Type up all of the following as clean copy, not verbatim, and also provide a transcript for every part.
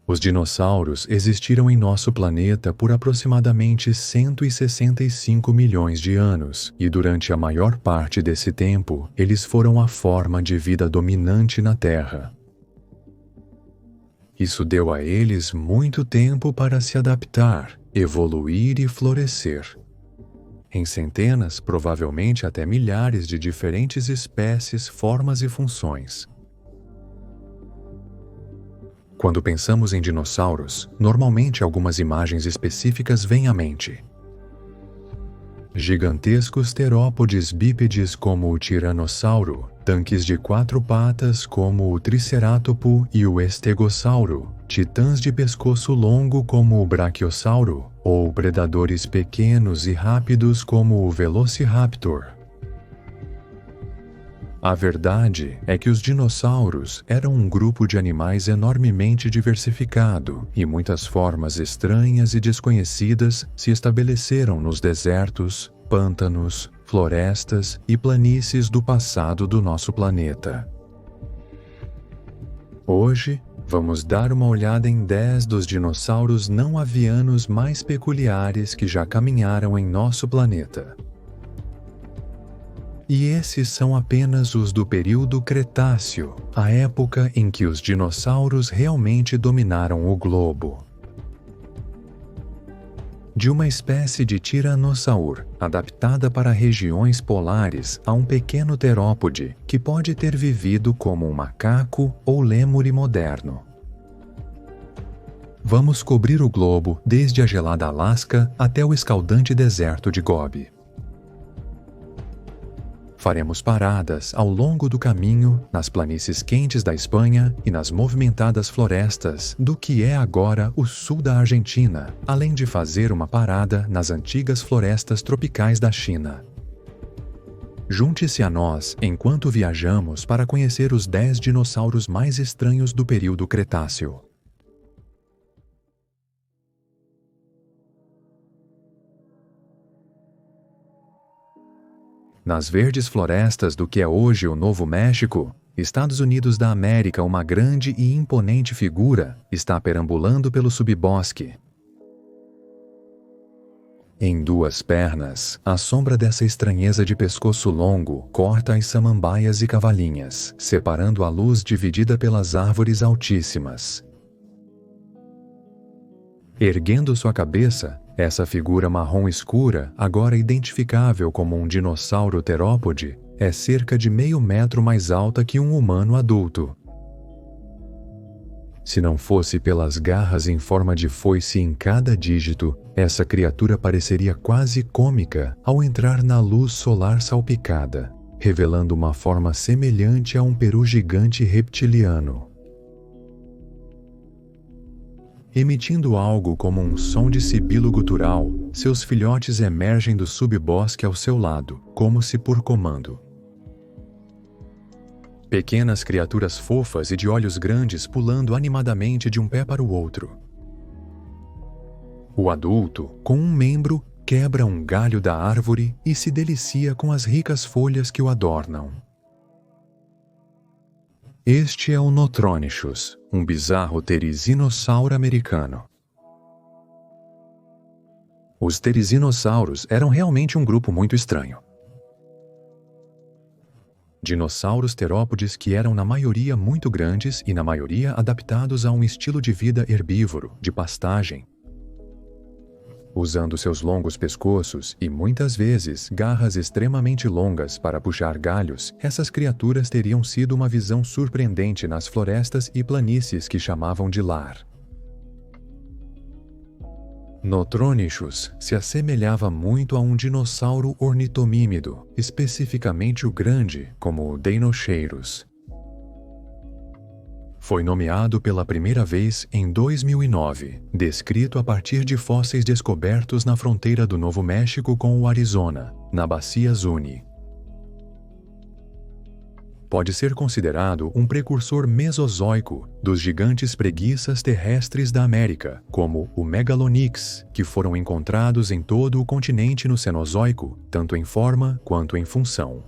Os dinossauros existiram em nosso planeta por aproximadamente 165 milhões de anos, e durante a maior parte desse tempo, eles foram a forma de vida dominante na Terra. Isso deu a eles muito tempo para se adaptar, evoluir e florescer. Em centenas, provavelmente até milhares de diferentes espécies, formas e funções. Quando pensamos em dinossauros, normalmente algumas imagens específicas vêm à mente. Gigantescos terópodes bípedes como o tiranossauro, tanques de 4 patas como o tricerátopo e o estegossauro, titãs de pescoço longo como o brachiosauro, ou predadores pequenos e rápidos como o velociraptor. A verdade é que os dinossauros eram um grupo de animais enormemente diversificado e muitas formas estranhas e desconhecidas se estabeleceram nos desertos, pântanos, florestas e planícies do passado do nosso planeta. Hoje, vamos dar uma olhada em 10 dos dinossauros não avianos mais peculiares que já caminharam em nosso planeta. E esses são apenas os do período Cretáceo, a época em que os dinossauros realmente dominaram o globo. De uma espécie de tiranossauro, adaptada para regiões polares, a um pequeno terópode, que pode ter vivido como um macaco ou lêmure moderno. Vamos cobrir o globo desde a gelada Alasca até o escaldante deserto de Gobi. Faremos paradas ao longo do caminho nas planícies quentes da Espanha e nas movimentadas florestas do que é agora o sul da Argentina, além de fazer uma parada nas antigas florestas tropicais da China. Junte-se a nós enquanto viajamos para conhecer os 10 dinossauros mais estranhos do período Cretáceo. Nas verdes florestas do que é hoje o Novo México, Estados Unidos da América, uma grande e imponente figura está perambulando pelo subbosque. Em 2 pernas, a sombra dessa estranheza de pescoço longo corta as samambaias e cavalinhas, separando a luz dividida pelas árvores altíssimas. Erguendo sua cabeça, essa figura marrom escura, agora identificável como um dinossauro terópode, é cerca de meio metro mais alta que um humano adulto. Se não fosse pelas garras em forma de foice em cada dígito, essa criatura pareceria quase cômica ao entrar na luz solar salpicada, revelando uma forma semelhante a um peru gigante reptiliano. Emitindo algo como um som de sibilo gutural, seus filhotes emergem do subbosque ao seu lado, como se por comando. Pequenas criaturas fofas e de olhos grandes pulando animadamente de um pé para o outro. O adulto, com um membro, quebra um galho da árvore e se delicia com as ricas folhas que o adornam. Este é o Notronichus, um bizarro tericinossauro americano. Os terizinossauros eram realmente um grupo muito estranho. Dinossauros terópodes que eram na maioria muito grandes e na maioria adaptados a um estilo de vida herbívoro, de pastagem. Usando seus longos pescoços e, muitas vezes, garras extremamente longas para puxar galhos, essas criaturas teriam sido uma visão surpreendente nas florestas e planícies que chamavam de lar. Notronichus se assemelhava muito a um dinossauro ornitomímido, especificamente o grande, como o Deinocheirus. Foi nomeado pela primeira vez em 2009, descrito a partir de fósseis descobertos na fronteira do Novo México com o Arizona, na Bacia Zuni. Pode ser considerado um precursor mesozoico dos gigantes preguiças terrestres da América, como o Megalonyx, que foram encontrados em todo o continente no Cenozoico, tanto em forma quanto em função.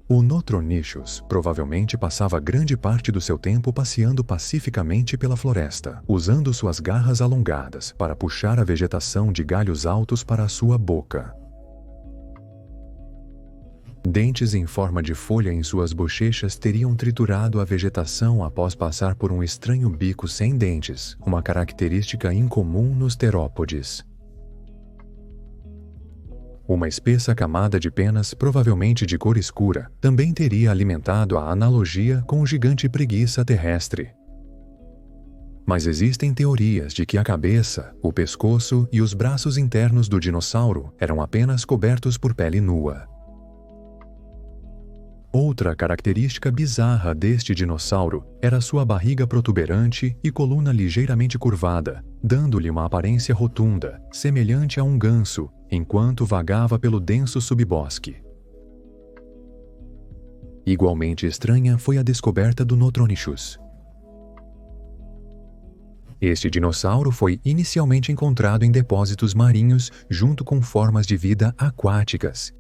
O Notronichus provavelmente passava grande parte do seu tempo passeando pacificamente pela floresta, usando suas garras alongadas para puxar a vegetação de galhos altos para a sua boca. Dentes em forma de folha em suas bochechas teriam triturado a vegetação após passar por um estranho bico sem dentes, uma característica incomum nos terópodes. Uma espessa camada de penas, provavelmente de cor escura, também teria alimentado a analogia com o gigante preguiça terrestre. Mas existem teorias de que a cabeça, o pescoço e os braços internos do dinossauro eram apenas cobertos por pele nua. Outra característica bizarra deste dinossauro era sua barriga protuberante e coluna ligeiramente curvada, dando-lhe uma aparência rotunda, semelhante a um ganso, enquanto vagava pelo denso subbosque. Igualmente estranha foi a descoberta do Notronichus. Este dinossauro foi inicialmente encontrado em depósitos marinhos junto com formas de vida aquáticas.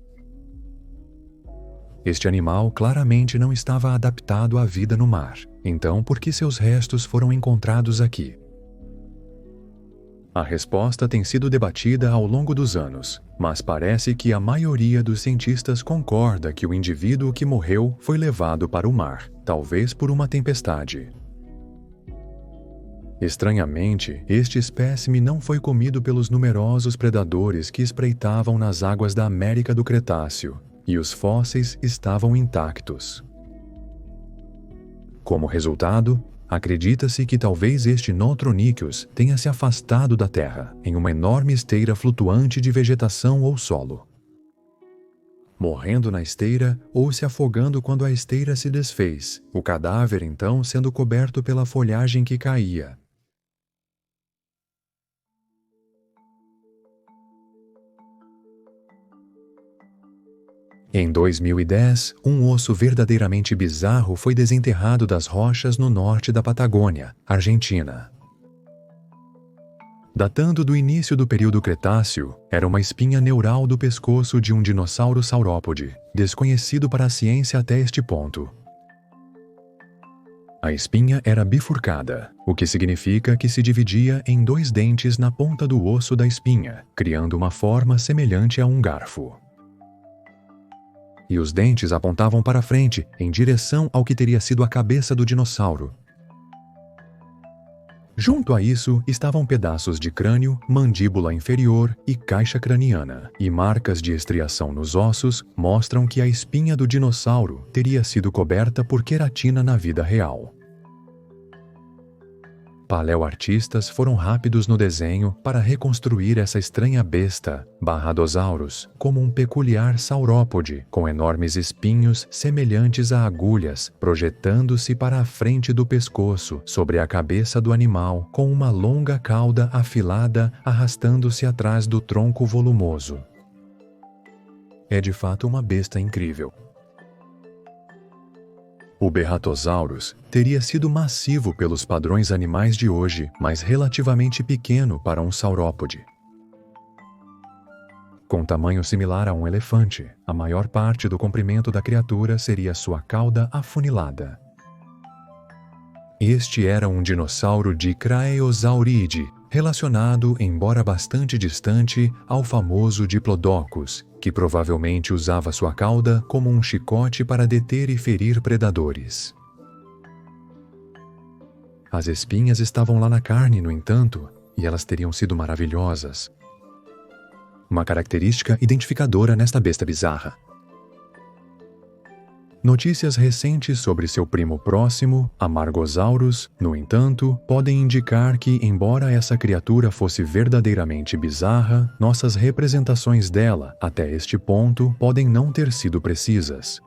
Este animal claramente não estava adaptado à vida no mar. Então, por que seus restos foram encontrados aqui? A resposta tem sido debatida ao longo dos anos, mas parece que a maioria dos cientistas concorda que o indivíduo que morreu foi levado para o mar, talvez por uma tempestade. Estranhamente, este espécime não foi comido pelos numerosos predadores que espreitavam nas águas da América do Cretáceo, e os fósseis estavam intactos. Como resultado, acredita-se que talvez este Notronichus tenha se afastado da Terra em uma enorme esteira flutuante de vegetação ou solo, morrendo na esteira ou se afogando quando a esteira se desfez, o cadáver então sendo coberto pela folhagem que caía. Em 2010, um osso verdadeiramente bizarro foi desenterrado das rochas no norte da Patagônia, Argentina. Datando do início do período Cretáceo, era uma espinha neural do pescoço de um dinossauro saurópode, desconhecido para a ciência até este ponto. A espinha era bifurcada, o que significa que se dividia em 2 dentes na ponta do osso da espinha, criando uma forma semelhante a um garfo. E os dentes apontavam para frente, em direção ao que teria sido a cabeça do dinossauro. Junto a isso estavam pedaços de crânio, mandíbula inferior e caixa craniana, e marcas de estriação nos ossos mostram que a espinha do dinossauro teria sido coberta por queratina na vida real. Paleoartistas foram rápidos no desenho para reconstruir essa estranha besta, Barradosaurus, como um peculiar saurópode com enormes espinhos semelhantes a agulhas projetando-se para a frente do pescoço sobre a cabeça do animal, com uma longa cauda afilada arrastando-se atrás do tronco volumoso. É de fato uma besta incrível. O Berratosaurus teria sido massivo pelos padrões animais de hoje, mas relativamente pequeno para um saurópode. Com tamanho similar a um elefante, a maior parte do comprimento da criatura seria sua cauda afunilada. Este era um dinossauro de Craeosauridae, relacionado, embora bastante distante, ao famoso Diplodocus, que provavelmente usava sua cauda como um chicote para deter e ferir predadores. As espinhas estavam lá na carne, no entanto, e elas teriam sido maravilhosas. Uma característica identificadora nesta besta bizarra. Notícias recentes sobre seu primo próximo, Amargosaurus, no entanto, podem indicar que, embora essa criatura fosse verdadeiramente bizarra, nossas representações dela, até este ponto, podem não ter sido precisas.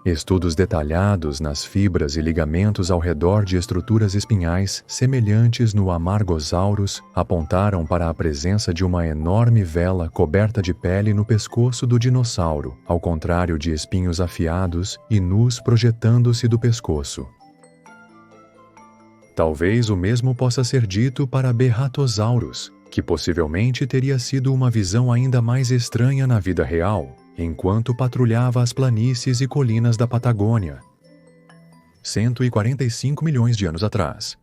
Estudos detalhados nas fibras e ligamentos ao redor de estruturas espinhais semelhantes no Amargosaurus apontaram para a presença de uma enorme vela coberta de pele no pescoço do dinossauro, ao contrário de espinhos afiados e nus projetando-se do pescoço. Talvez o mesmo possa ser dito para Berratosaurus, que possivelmente teria sido uma visão ainda mais estranha na vida real, enquanto patrulhava as planícies e colinas da Patagônia, 145 milhões de anos atrás.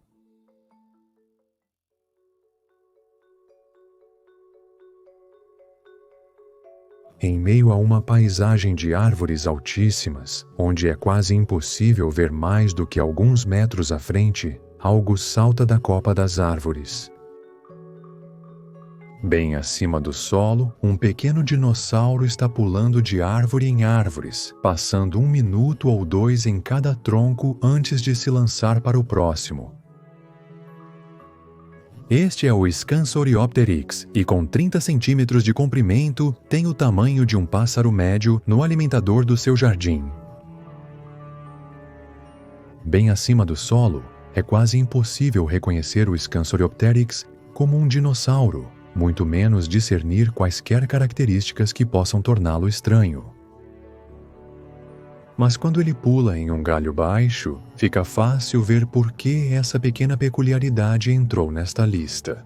Em meio a uma paisagem de árvores altíssimas, onde é quase impossível ver mais do que alguns metros à frente, algo salta da copa das árvores. Bem acima do solo, um pequeno dinossauro está pulando de árvore em árvores, passando 1 minuto ou 2 em cada tronco antes de se lançar para o próximo. Este é o Scansoriopteryx e com 30 centímetros de comprimento tem o tamanho de um pássaro médio no alimentador do seu jardim. Bem acima do solo, é quase impossível reconhecer o Scansoriopteryx como um dinossauro, muito menos discernir quaisquer características que possam torná-lo estranho. Mas quando ele pula em um galho baixo, fica fácil ver por que essa pequena peculiaridade entrou nesta lista.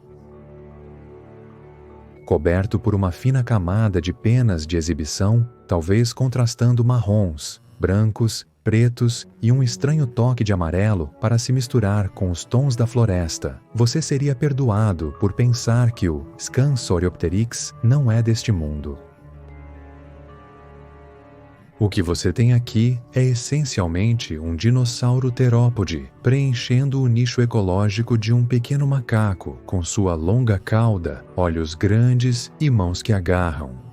Coberto por uma fina camada de penas de exibição, talvez contrastando marrons, brancos, pretos e um estranho toque de amarelo para se misturar com os tons da floresta, você seria perdoado por pensar que o Scansoriopteryx não é deste mundo. O que você tem aqui é essencialmente um dinossauro terópode, preenchendo o nicho ecológico de um pequeno macaco, com sua longa cauda, olhos grandes e mãos que agarram.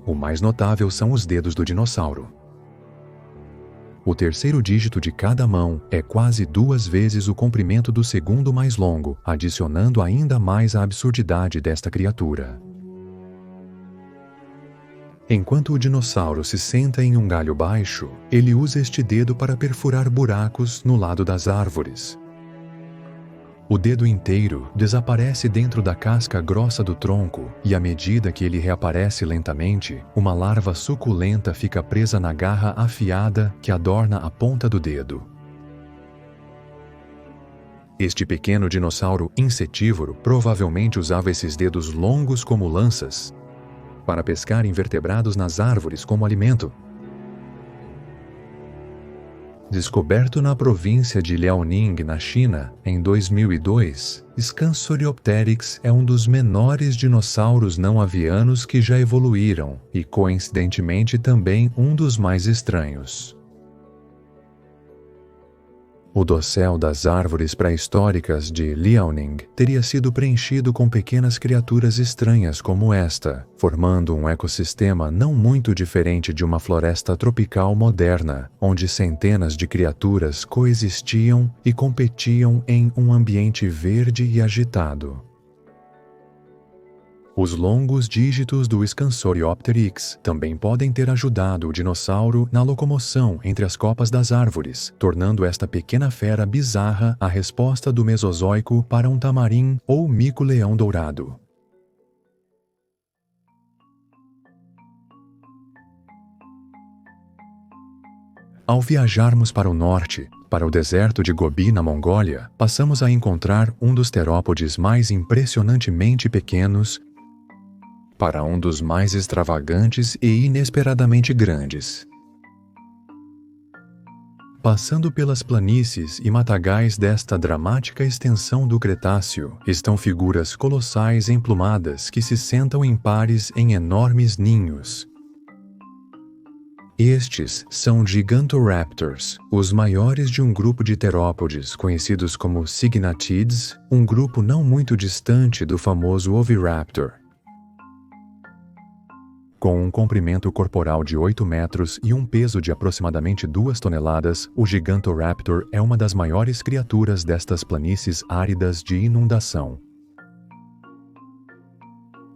O mais notável são os dedos do dinossauro. O terceiro dígito de cada mão é quase 2 vezes o comprimento do segundo mais longo, adicionando ainda mais a absurdidade desta criatura. Enquanto o dinossauro se senta em um galho baixo, ele usa este dedo para perfurar buracos no lado das árvores. O dedo inteiro desaparece dentro da casca grossa do tronco e, à medida que ele reaparece lentamente, uma larva suculenta fica presa na garra afiada que adorna a ponta do dedo. Este pequeno dinossauro insetívoro provavelmente usava esses dedos longos como lanças para pescar invertebrados nas árvores como alimento. Descoberto na província de Liaoning, na China, em 2002, Scansoriopteryx é um dos menores dinossauros não avianos que já evoluíram e, coincidentemente, também um dos mais estranhos. O dossel das árvores pré-históricas de Liaoning teria sido preenchido com pequenas criaturas estranhas como esta, formando um ecossistema não muito diferente de uma floresta tropical moderna, onde centenas de criaturas coexistiam e competiam em um ambiente verde e agitado. Os longos dígitos do Scansoriopteryx também podem ter ajudado o dinossauro na locomoção entre as copas das árvores, tornando esta pequena fera bizarra a resposta do Mesozoico para um tamarim ou mico-leão dourado. Ao viajarmos para o norte, para o deserto de Gobi, na Mongólia, passamos a encontrar um dos terópodes mais impressionantemente pequenos para um dos mais extravagantes e inesperadamente grandes. Passando pelas planícies e matagais desta dramática extensão do Cretáceo, estão figuras colossais emplumadas que se sentam em pares em enormes ninhos. Estes são Gigantoraptors, os maiores de um grupo de terópodes conhecidos como Cygnatids, um grupo não muito distante do famoso Oviraptor. Com um comprimento corporal de 8 metros e um peso de aproximadamente 2 toneladas, o Gigantoraptor é uma das maiores criaturas destas planícies áridas de inundação.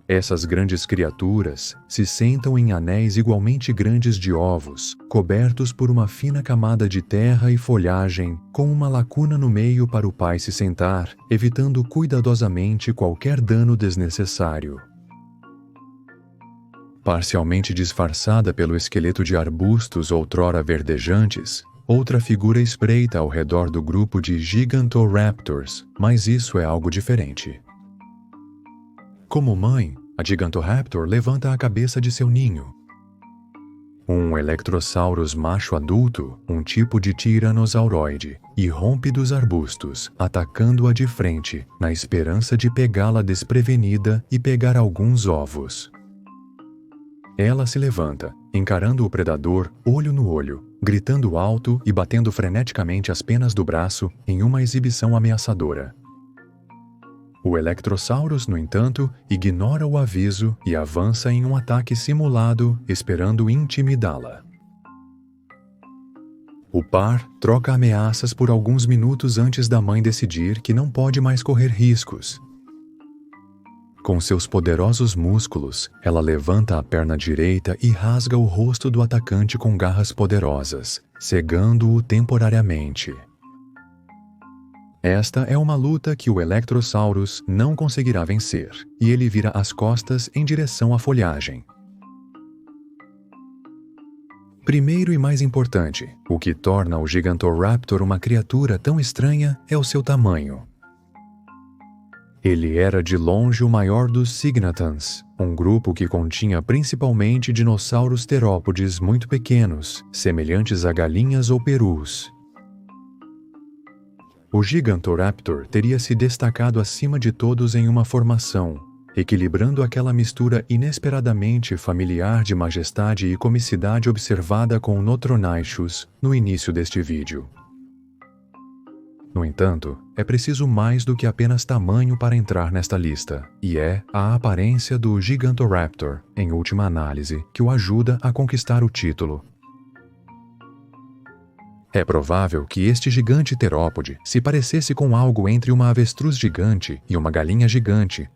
Essas grandes criaturas se sentam em anéis igualmente grandes de ovos, cobertos por uma fina camada de terra e folhagem, com uma lacuna no meio para o pai se sentar, evitando cuidadosamente qualquer dano desnecessário. Parcialmente disfarçada pelo esqueleto de arbustos outrora verdejantes, outra figura espreita ao redor do grupo de Gigantoraptors, mas isso é algo diferente. Como mãe, a Gigantoraptor levanta a cabeça de seu ninho. Um Electrosaurus macho adulto, um tipo de tiranosauroide, irrompe dos arbustos, atacando-a de frente, na esperança de pegá-la desprevenida e pegar alguns ovos. Ela se levanta, encarando o predador olho no olho, gritando alto e batendo freneticamente as penas do braço em uma exibição ameaçadora. O Electrosaurus, no entanto, ignora o aviso e avança em um ataque simulado, esperando intimidá-la. O par troca ameaças por alguns minutos antes da mãe decidir que não pode mais correr riscos. Com seus poderosos músculos, ela levanta a perna direita e rasga o rosto do atacante com garras poderosas, cegando-o temporariamente. Esta é uma luta que o Electrosaurus não conseguirá vencer, e ele vira as costas em direção à folhagem. Primeiro e mais importante, o que torna o Gigantoraptor uma criatura tão estranha é o seu tamanho. Ele era de longe o maior dos Cygnatans, um grupo que continha principalmente dinossauros terópodes muito pequenos, semelhantes a galinhas ou perus. O Gigantoraptor teria se destacado acima de todos em uma formação, equilibrando aquela mistura inesperadamente familiar de majestade e comicidade observada com o Nothronaichus no início deste vídeo. No entanto, é preciso mais do que apenas tamanho para entrar nesta lista, e é a aparência do Gigantoraptor, em última análise, que o ajuda a conquistar o título. É provável que este gigante terópode se parecesse com algo entre uma avestruz gigante e uma galinha gigante,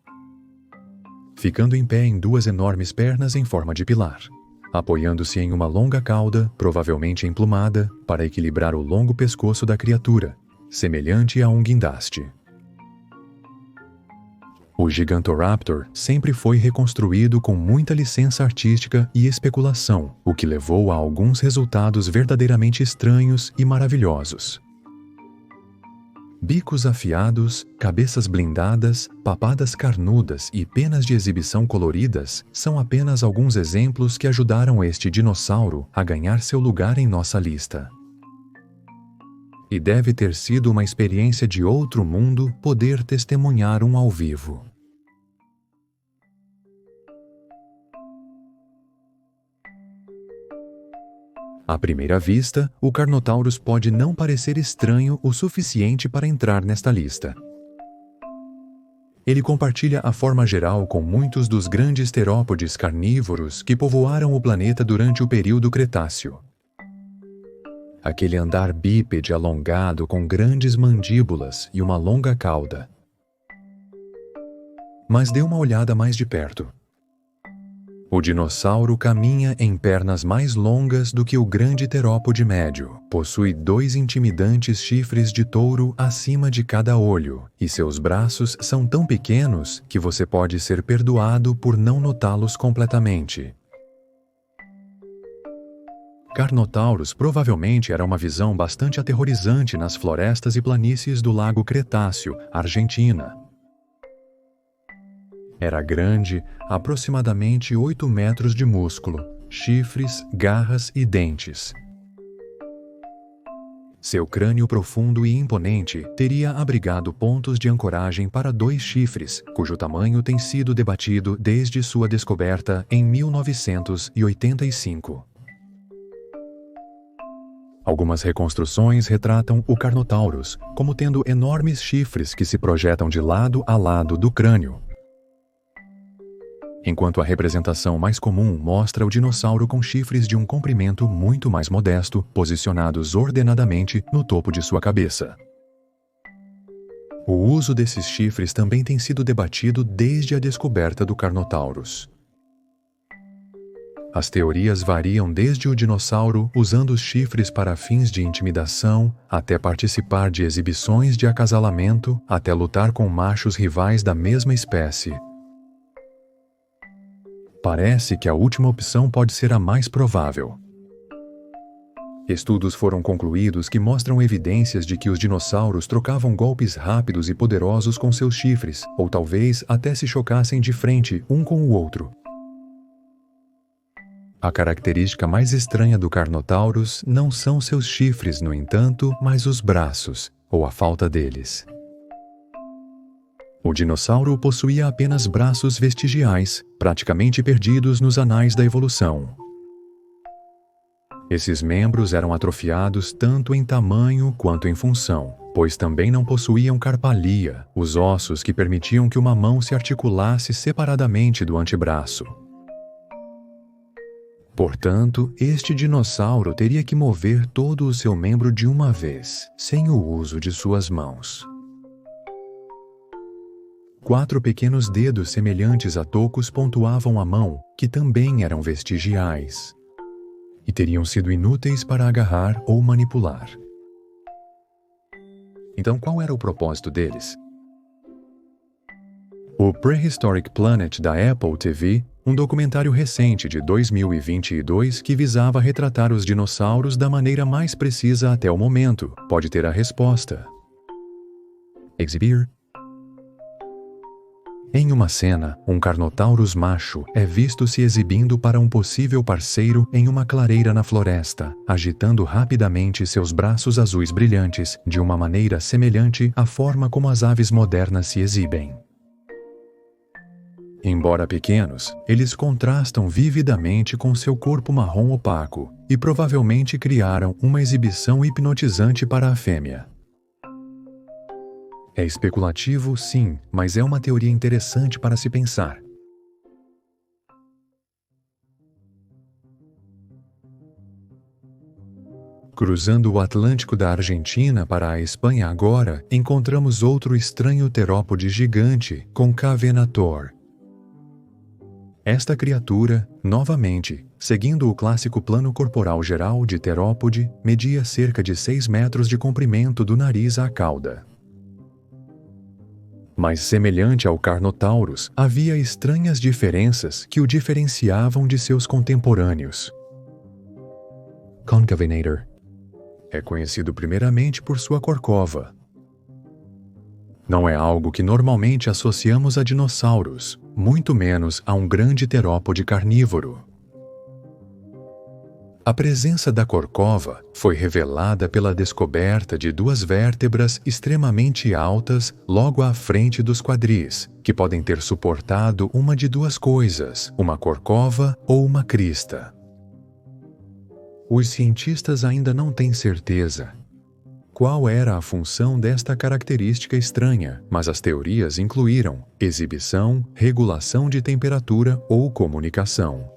ficando em pé em duas enormes pernas em forma de pilar, apoiando-se em uma longa cauda, provavelmente emplumada, para equilibrar o longo pescoço da criatura, semelhante a um guindaste. O Gigantoraptor sempre foi reconstruído com muita licença artística e especulação, o que levou a alguns resultados verdadeiramente estranhos e maravilhosos. Bicos afiados, cabeças blindadas, papadas carnudas e penas de exibição coloridas são apenas alguns exemplos que ajudaram este dinossauro a ganhar seu lugar em nossa lista. E deve ter sido uma experiência de outro mundo poder testemunhar um ao vivo. À primeira vista, o Carnotaurus pode não parecer estranho o suficiente para entrar nesta lista. Ele compartilha a forma geral com muitos dos grandes terópodes carnívoros que povoaram o planeta durante o período Cretáceo. Aquele andar bípede alongado com grandes mandíbulas e uma longa cauda. Mas dê uma olhada mais de perto. O dinossauro caminha em pernas mais longas do que o grande terópode médio. Possui 2 intimidantes chifres de touro acima de cada olho, e seus braços são tão pequenos que você pode ser perdoado por não notá-los completamente. Carnotaurus provavelmente era uma visão bastante aterrorizante nas florestas e planícies do Lago Cretáceo, Argentina. Era grande, aproximadamente 8 metros de músculo, chifres, garras e dentes. Seu crânio profundo e imponente teria abrigado pontos de ancoragem para 2 chifres, cujo tamanho tem sido debatido desde sua descoberta em 1985. Algumas reconstruções retratam o Carnotaurus como tendo enormes chifres que se projetam de lado a lado do crânio, enquanto a representação mais comum mostra o dinossauro com chifres de um comprimento muito mais modesto, posicionados ordenadamente no topo de sua cabeça. O uso desses chifres também tem sido debatido desde a descoberta do Carnotaurus. As teorias variam desde o dinossauro usando os chifres para fins de intimidação, até participar de exibições de acasalamento, até lutar com machos rivais da mesma espécie. Parece que a última opção pode ser a mais provável. Estudos foram concluídos que mostram evidências de que os dinossauros trocavam golpes rápidos e poderosos com seus chifres, ou talvez até se chocassem de frente um com o outro. A característica mais estranha do Carnotaurus não são seus chifres, no entanto, mas os braços, ou a falta deles. O dinossauro possuía apenas braços vestigiais, praticamente perdidos nos anais da evolução. Esses membros eram atrofiados tanto em tamanho quanto em função, pois também não possuíam carpalia, os ossos que permitiam que uma mão se articulasse separadamente do antebraço. Portanto, este dinossauro teria que mover todo o seu membro de uma vez, sem o uso de suas mãos. 4 pequenos dedos semelhantes a tocos pontuavam a mão, que também eram vestigiais, e teriam sido inúteis para agarrar ou manipular. Então, qual era o propósito deles? O Prehistoric Planet da Apple TV, um documentário recente de 2022 que visava retratar os dinossauros da maneira mais precisa até o momento, pode ter a resposta. Exibir. Em uma cena, um Carnotaurus macho é visto se exibindo para um possível parceiro em uma clareira na floresta, agitando rapidamente seus braços azuis brilhantes, de uma maneira semelhante à forma como as aves modernas se exibem. Embora pequenos, eles contrastam vividamente com seu corpo marrom opaco e provavelmente criaram uma exibição hipnotizante para a fêmea. É especulativo, sim, mas é uma teoria interessante para se pensar. Cruzando o Atlântico da Argentina para a Espanha agora, encontramos outro estranho terópode gigante com Cavenator. Esta criatura, novamente, seguindo o clássico plano corporal geral de terópode, media cerca de 6 metros de comprimento do nariz à cauda. Mas semelhante ao Carnotaurus, havia estranhas diferenças que o diferenciavam de seus contemporâneos. Concavenator é conhecido primeiramente por sua corcova. Não é algo que normalmente associamos a dinossauros, muito menos a um grande terópode carnívoro. A presença da corcova foi revelada pela descoberta de 2 vértebras extremamente altas logo à frente dos quadris, que podem ter suportado uma de 2 coisas, uma corcova ou uma crista. Os cientistas ainda não têm certeza qual era a função desta característica estranha, mas as teorias incluíram exibição, regulação de temperatura ou comunicação.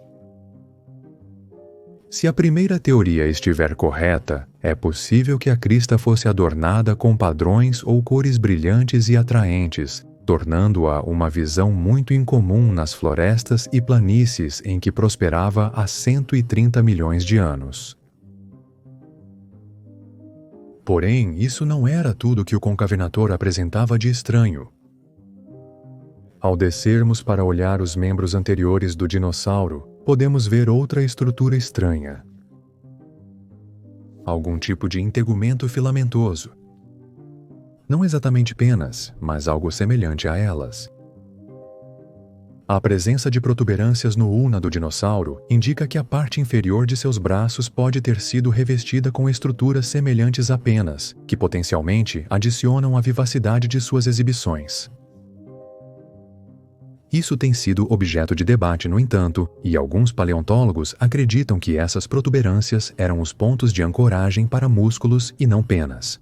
Se a primeira teoria estiver correta, é possível que a crista fosse adornada com padrões ou cores brilhantes e atraentes, tornando-a uma visão muito incomum nas florestas e planícies em que prosperava há 130 milhões de anos. Porém, isso não era tudo que o Concavenator apresentava de estranho. Ao descermos para olhar os membros anteriores do dinossauro, podemos ver outra estrutura estranha. Algum tipo de integumento filamentoso. Não exatamente penas, mas algo semelhante a elas. A presença de protuberâncias no ulna do dinossauro indica que a parte inferior de seus braços pode ter sido revestida com estruturas semelhantes a penas, que potencialmente adicionam a vivacidade de suas exibições. Isso tem sido objeto de debate, no entanto, e alguns paleontólogos acreditam que essas protuberâncias eram os pontos de ancoragem para músculos e não penas.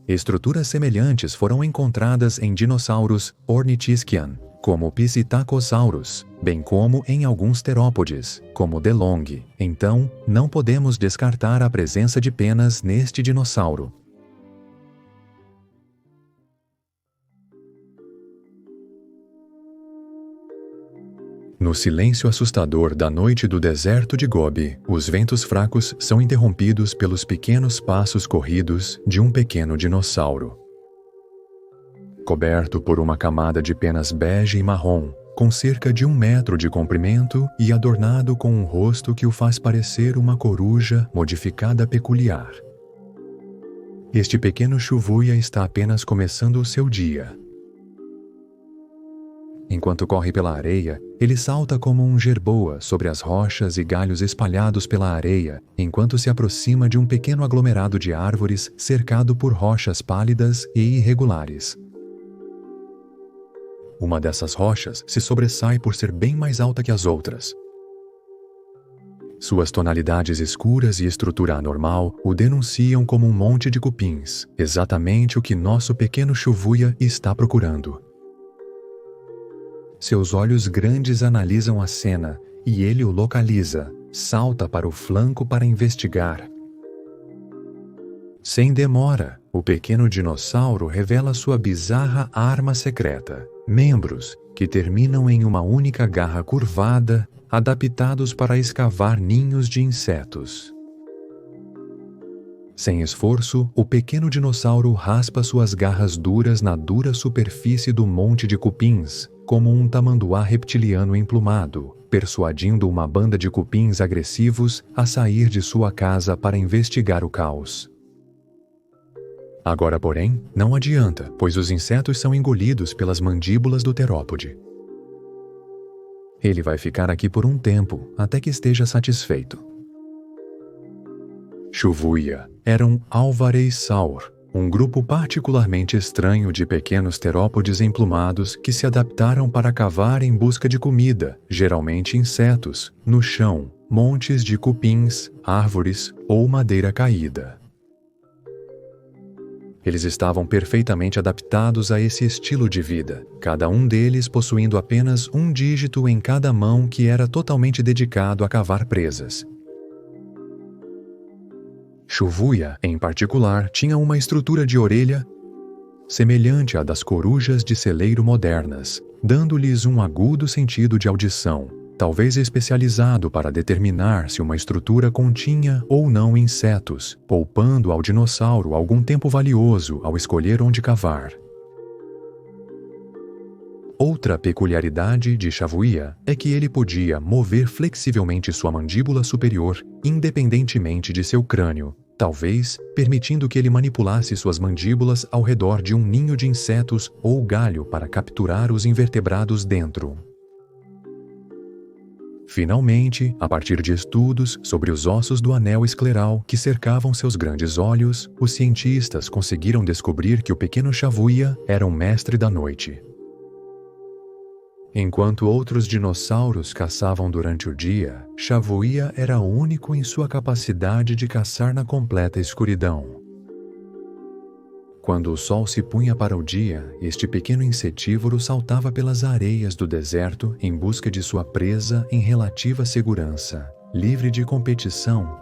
Estruturas semelhantes foram encontradas em dinossauros Ornithischian, como Psittacosaurus, bem como em alguns terópodes, como DeLong. Então, não podemos descartar a presença de penas neste dinossauro. No silêncio assustador da noite do deserto de Gobi, os ventos fracos são interrompidos pelos pequenos passos corridos de um pequeno dinossauro. Coberto por uma camada de penas bege e marrom, com cerca de 1 metro de comprimento e adornado com um rosto que o faz parecer uma coruja modificada peculiar. Este pequeno Shuvuya está apenas começando o seu dia. Enquanto corre pela areia, ele salta como um jerboa sobre as rochas e galhos espalhados pela areia, enquanto se aproxima de um pequeno aglomerado de árvores cercado por rochas pálidas e irregulares. Uma dessas rochas se sobressai por ser bem mais alta que as outras. Suas tonalidades escuras e estrutura anormal o denunciam como um monte de cupins, exatamente o que nosso pequeno Shuvuya está procurando. Seus olhos grandes analisam a cena e ele o localiza, salta para o flanco para investigar. Sem demora, o pequeno dinossauro revela sua bizarra arma secreta, membros que terminam em uma única garra curvada, adaptados para escavar ninhos de insetos. Sem esforço, o pequeno dinossauro raspa suas garras duras na dura superfície do monte de cupins, como um tamanduá reptiliano emplumado, persuadindo uma banda de cupins agressivos a sair de sua casa para investigar o caos. Agora, porém, não adianta, pois os insetos são engolidos pelas mandíbulas do terópode. Ele vai ficar aqui por um tempo, até que esteja satisfeito. Shuvuya era um Alvarezsaur, um grupo particularmente estranho de pequenos terópodes emplumados que se adaptaram para cavar em busca de comida, geralmente insetos, no chão, montes de cupins, árvores ou madeira caída. Eles estavam perfeitamente adaptados a esse estilo de vida, cada um deles possuindo apenas um dígito em cada mão que era totalmente dedicado a cavar presas. Shuvuya, em particular, tinha uma estrutura de orelha semelhante à das corujas de celeiro modernas, dando-lhes um agudo sentido de audição, talvez especializado para determinar se uma estrutura continha ou não insetos, poupando ao dinossauro algum tempo valioso ao escolher onde cavar. Outra peculiaridade de Shuvuya é que ele podia mover flexivelmente sua mandíbula superior, independentemente de seu crânio, talvez permitindo que ele manipulasse suas mandíbulas ao redor de um ninho de insetos ou galho para capturar os invertebrados dentro. Finalmente, a partir de estudos sobre os ossos do anel escleral que cercavam seus grandes olhos, os cientistas conseguiram descobrir que o pequeno Shuvuya era um mestre da noite. Enquanto outros dinossauros caçavam durante o dia, Shuvuya era único em sua capacidade de caçar na completa escuridão. Quando o sol se punha para o dia, este pequeno insetívoro saltava pelas areias do deserto em busca de sua presa em relativa segurança, livre de competição.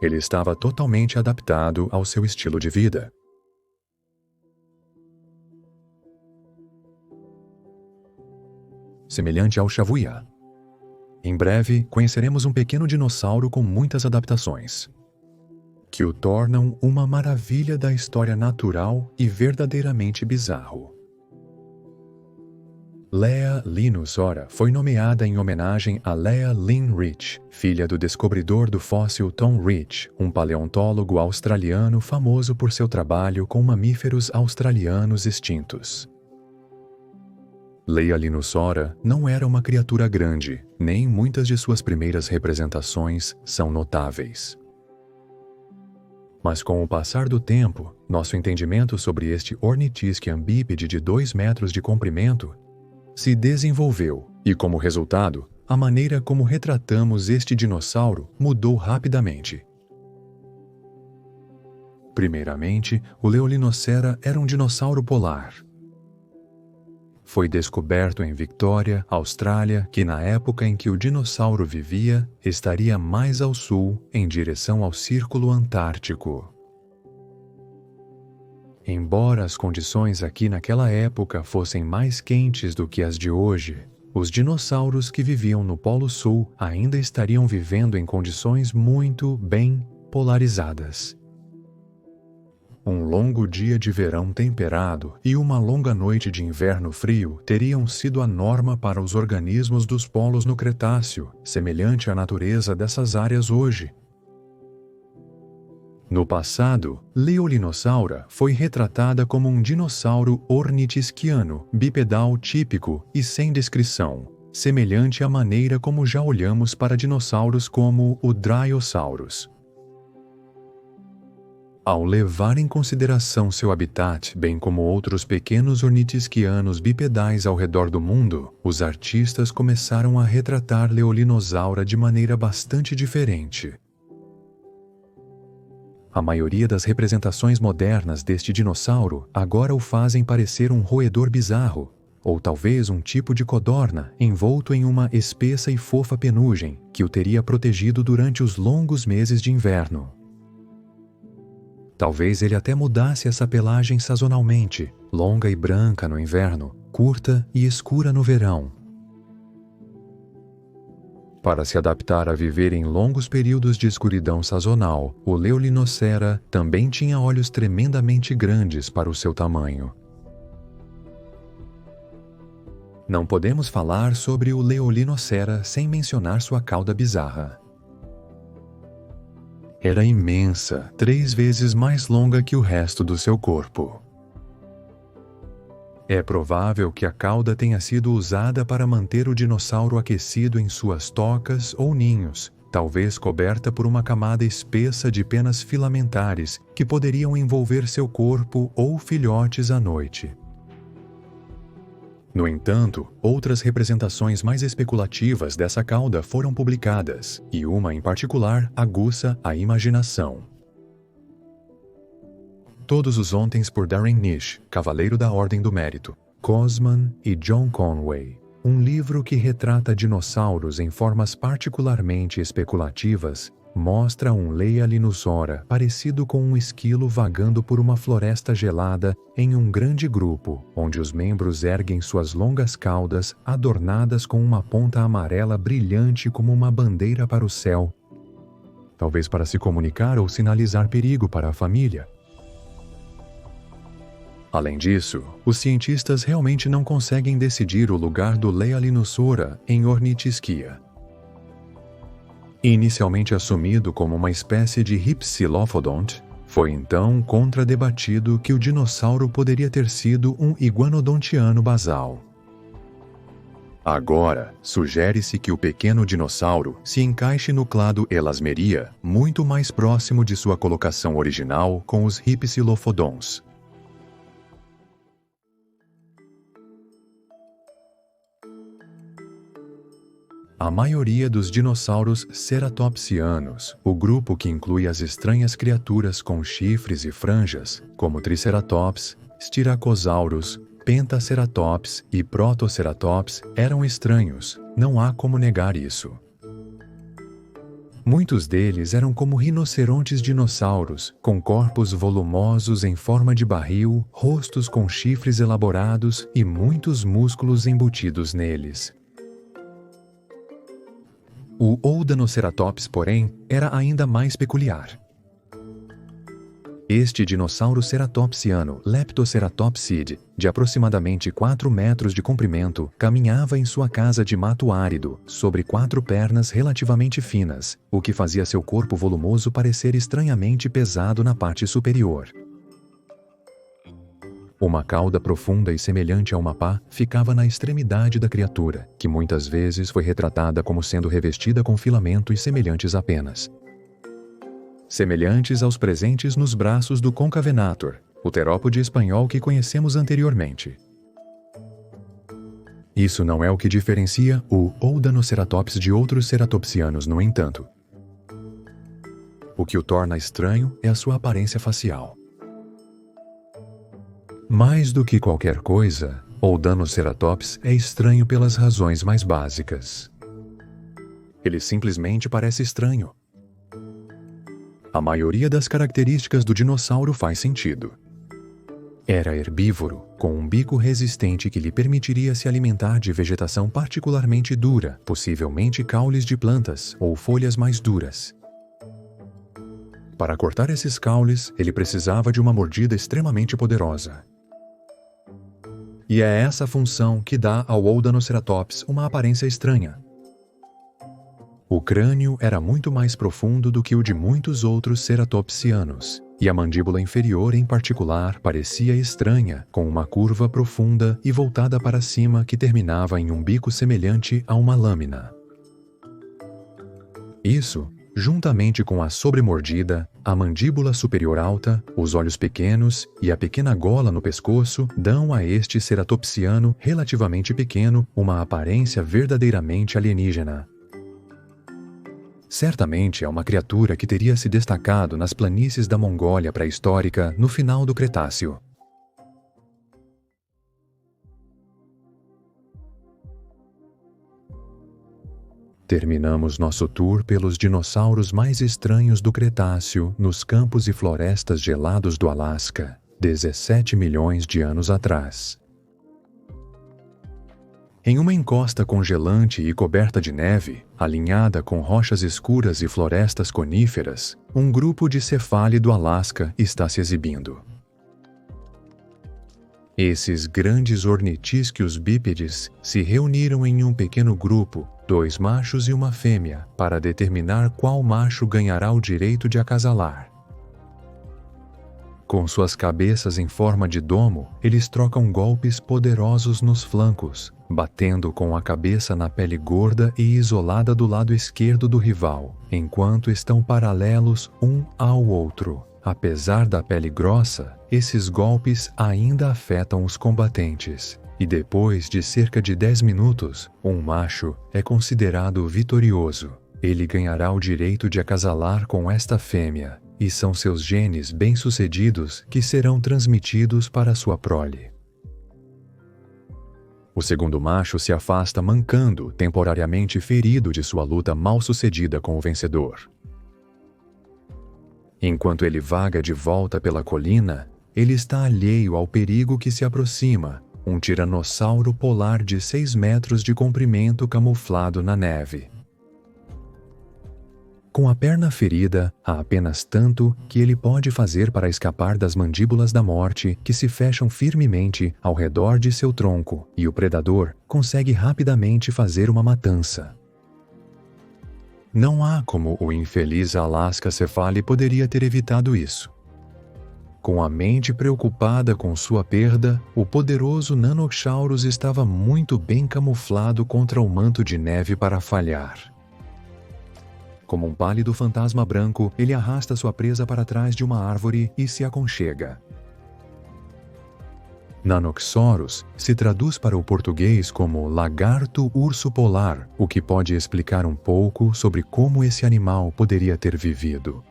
Ele estava totalmente adaptado ao seu estilo de vida. Semelhante ao Shuvuya. Em breve, conheceremos um pequeno dinossauro com muitas adaptações, que o tornam uma maravilha da história natural e verdadeiramente bizarro. Leah Linus Ora foi nomeada em homenagem a Leah Lynn Rich, filha do descobridor do fóssil Tom Rich, um paleontólogo australiano famoso por seu trabalho com mamíferos australianos extintos. Leah Linus Ora não era uma criatura grande, nem muitas de suas primeiras representações são notáveis. Mas com o passar do tempo, nosso entendimento sobre este ornitisquian bípede de 2 metros de comprimento se desenvolveu e, como resultado, a maneira como retratamos este dinossauro mudou rapidamente. Primeiramente, o Leolinocera era um dinossauro polar. Foi descoberto em Victoria, Austrália, que na época em que o dinossauro vivia, estaria mais ao sul, em direção ao Círculo Antártico. Embora as condições aqui naquela época fossem mais quentes do que as de hoje, os dinossauros que viviam no Polo Sul ainda estariam vivendo em condições muito bem polarizadas. Um longo dia de verão temperado e uma longa noite de inverno frio teriam sido a norma para os organismos dos polos no Cretáceo, semelhante à natureza dessas áreas hoje. No passado, Leolinossaura foi retratada como um dinossauro ornitisquiano, bipedal típico e sem descrição, semelhante à maneira como já olhamos para dinossauros como o Dryosaurus. Ao levar em consideração seu habitat, bem como outros pequenos ornitisquianos bipedais ao redor do mundo, os artistas começaram a retratar Leolinossaura de maneira bastante diferente. A maioria das representações modernas deste dinossauro agora o fazem parecer um roedor bizarro, ou talvez um tipo de codorna envolto em uma espessa e fofa penugem que o teria protegido durante os longos meses de inverno. Talvez ele até mudasse essa pelagem sazonalmente, longa e branca no inverno, curta e escura no verão. Para se adaptar a viver em longos períodos de escuridão sazonal, o Leolinossaura também tinha olhos tremendamente grandes para o seu tamanho. Não podemos falar sobre o Leolinossaura sem mencionar sua cauda bizarra. Era imensa, 3 vezes mais longa que o resto do seu corpo. É provável que a cauda tenha sido usada para manter o dinossauro aquecido em suas tocas ou ninhos, talvez coberta por uma camada espessa de penas filamentares que poderiam envolver seu corpo ou filhotes à noite. No entanto, outras representações mais especulativas dessa cauda foram publicadas, e uma em particular aguça a imaginação. Todos os Ontens por Darren Nish, Cavaleiro da Ordem do Mérito, Cosman e John Conway. Um livro que retrata dinossauros em formas particularmente especulativas, mostra um Leolinossaura parecido com um esquilo vagando por uma floresta gelada em um grande grupo, onde os membros erguem suas longas caudas adornadas com uma ponta amarela brilhante como uma bandeira para o céu, talvez para se comunicar ou sinalizar perigo para a família. Além disso, os cientistas realmente não conseguem decidir o lugar do Leolinossaura em Ornitisquia. Inicialmente assumido como uma espécie de Hypsilophodonte, foi então contradebatido que o dinossauro poderia ter sido um iguanodontiano basal. Agora, sugere-se que o pequeno dinossauro se encaixe no clado Elasmeria, muito mais próximo de sua colocação original com os Hypsilophodons. A maioria dos dinossauros ceratopsianos, o grupo que inclui as estranhas criaturas com chifres e franjas, como Triceratops, Styracosaurus, Pentaceratops e Protoceratops, eram estranhos, não há como negar isso. Muitos deles eram como rinocerontes dinossauros, com corpos volumosos em forma de barril, rostos com chifres elaborados e muitos músculos embutidos neles. O Oudanoceratops, porém, era ainda mais peculiar. Este dinossauro ceratopsiano, Leptoceratopside, de aproximadamente 4 metros de comprimento, caminhava em sua casa de mato árido, sobre 4 pernas relativamente finas, o que fazia seu corpo volumoso parecer estranhamente pesado na parte superior. Uma cauda profunda e semelhante a uma pá ficava na extremidade da criatura, que muitas vezes foi retratada como sendo revestida com filamentos semelhantes a penas. Semelhantes aos presentes nos braços do Concavenator, o terópode espanhol que conhecemos anteriormente. Isso não é o que diferencia o Oudanoceratops de outros ceratopsianos, no entanto. O que o torna estranho é a sua aparência facial. Mais do que qualquer coisa, Oudanoceratops é estranho pelas razões mais básicas. Ele simplesmente parece estranho. A maioria das características do dinossauro faz sentido. Era herbívoro, com um bico resistente que lhe permitiria se alimentar de vegetação particularmente dura, possivelmente caules de plantas ou folhas mais duras. Para cortar esses caules, ele precisava de uma mordida extremamente poderosa. E é essa função que dá ao Oldanoceratops uma aparência estranha. O crânio era muito mais profundo do que o de muitos outros ceratopsianos, e a mandíbula inferior, em particular, parecia estranha, com uma curva profunda e voltada para cima que terminava em um bico semelhante a uma lâmina. Isso, juntamente com a sobremordida, a mandíbula superior alta, os olhos pequenos e a pequena gola no pescoço, dão a este ceratopsiano relativamente pequeno uma aparência verdadeiramente alienígena. Certamente é uma criatura que teria se destacado nas planícies da Mongólia pré-histórica no final do Cretáceo. Terminamos nosso tour pelos dinossauros mais estranhos do Cretáceo nos campos e florestas gelados do Alasca, 17 milhões de anos atrás. Em uma encosta congelante e coberta de neve, alinhada com rochas escuras e florestas coníferas, um grupo de cefale do Alasca está se exibindo. Esses grandes ornitísquios bípedes se reuniram em um pequeno grupo, 2 machos e uma fêmea, para determinar qual macho ganhará o direito de acasalar. Com suas cabeças em forma de domo, eles trocam golpes poderosos nos flancos, batendo com a cabeça na pele gorda e isolada do lado esquerdo do rival, enquanto estão paralelos um ao outro. Apesar da pele grossa, esses golpes ainda afetam os combatentes, e depois de cerca de 10 minutos, um macho é considerado vitorioso. Ele ganhará o direito de acasalar com esta fêmea, e são seus genes bem-sucedidos que serão transmitidos para sua prole. O segundo macho se afasta mancando, temporariamente ferido de sua luta mal-sucedida com o vencedor. Enquanto ele vaga de volta pela colina, ele está alheio ao perigo que se aproxima, um tiranossauro polar de 6 metros de comprimento camuflado na neve. Com a perna ferida, há apenas tanto que ele pode fazer para escapar das mandíbulas da morte que se fecham firmemente ao redor de seu tronco, e o predador consegue rapidamente fazer uma matança. Não há como o infeliz Alaska Cefale poderia ter evitado isso. Com a mente preocupada com sua perda, o poderoso Nanoxaurus estava muito bem camuflado contra o manto de neve para falhar. Como um pálido fantasma branco, ele arrasta sua presa para trás de uma árvore e se aconchega. Nanoxaurus se traduz para o português como lagarto-urso polar, o que pode explicar um pouco sobre como esse animal poderia ter vivido.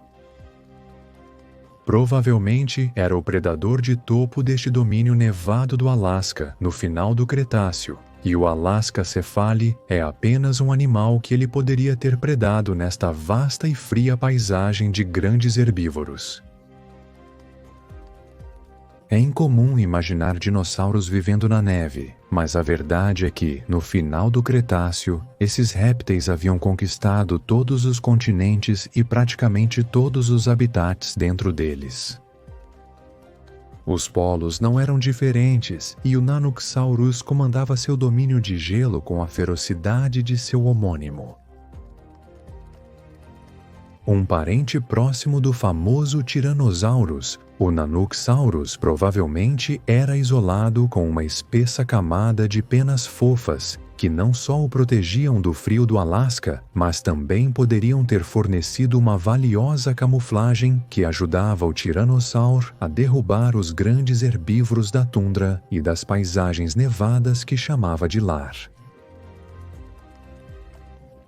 Provavelmente era o predador de topo deste domínio nevado do Alasca, no final do Cretáceo, e o Alaska Cefale é apenas um animal que ele poderia ter predado nesta vasta e fria paisagem de grandes herbívoros. É incomum imaginar dinossauros vivendo na neve, mas a verdade é que, no final do Cretáceo, esses répteis haviam conquistado todos os continentes e praticamente todos os habitats dentro deles. Os polos não eram diferentes e o Nanoxaurus comandava seu domínio de gelo com a ferocidade de seu homônimo. Um parente próximo do famoso Tyrannosaurus, o Nanoxaurus provavelmente era isolado com uma espessa camada de penas fofas que não só o protegiam do frio do Alasca, mas também poderiam ter fornecido uma valiosa camuflagem que ajudava o Tiranossauro a derrubar os grandes herbívoros da tundra e das paisagens nevadas que chamava de lar.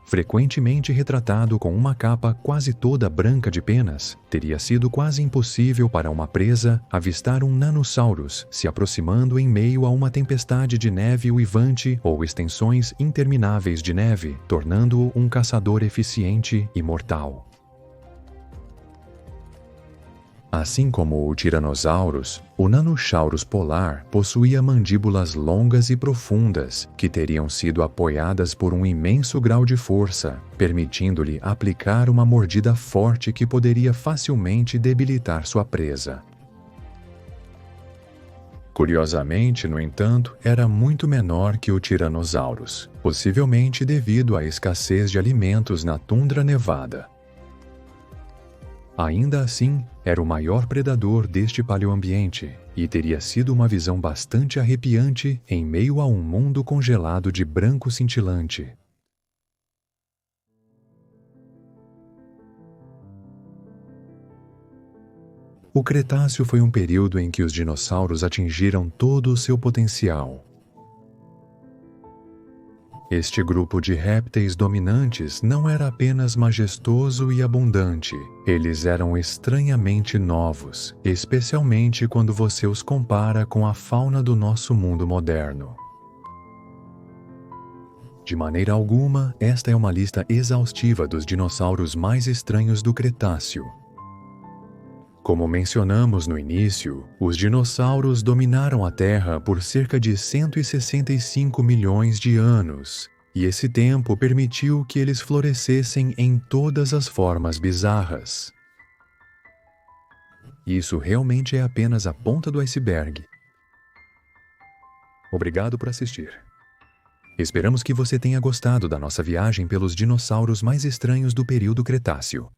Frequentemente retratado com uma capa quase toda branca de penas, teria sido quase impossível para uma presa avistar um Nanosaurus se aproximando em meio a uma tempestade de neve uivante ou extensões intermináveis de neve, tornando-o um caçador eficiente e mortal. Assim como o Tiranossauros, o Nanosaurus polar possuía mandíbulas longas e profundas que teriam sido apoiadas por um imenso grau de força, permitindo-lhe aplicar uma mordida forte que poderia facilmente debilitar sua presa. Curiosamente, no entanto, era muito menor que o Tiranossauros, possivelmente devido à escassez de alimentos na tundra nevada. Ainda assim, era o maior predador deste paleoambiente e teria sido uma visão bastante arrepiante em meio a um mundo congelado de branco cintilante. O Cretáceo foi um período em que os dinossauros atingiram todo o seu potencial. Este grupo de répteis dominantes não era apenas majestoso e abundante, eles eram estranhamente novos, especialmente quando você os compara com a fauna do nosso mundo moderno. De maneira alguma, esta é uma lista exaustiva dos dinossauros mais estranhos do Cretáceo. Como mencionamos no início, os dinossauros dominaram a Terra por cerca de 165 milhões de anos, e esse tempo permitiu que eles florescessem em todas as formas bizarras. Isso realmente é apenas a ponta do iceberg. Obrigado por assistir. Esperamos que você tenha gostado da nossa viagem pelos dinossauros mais estranhos do período Cretáceo.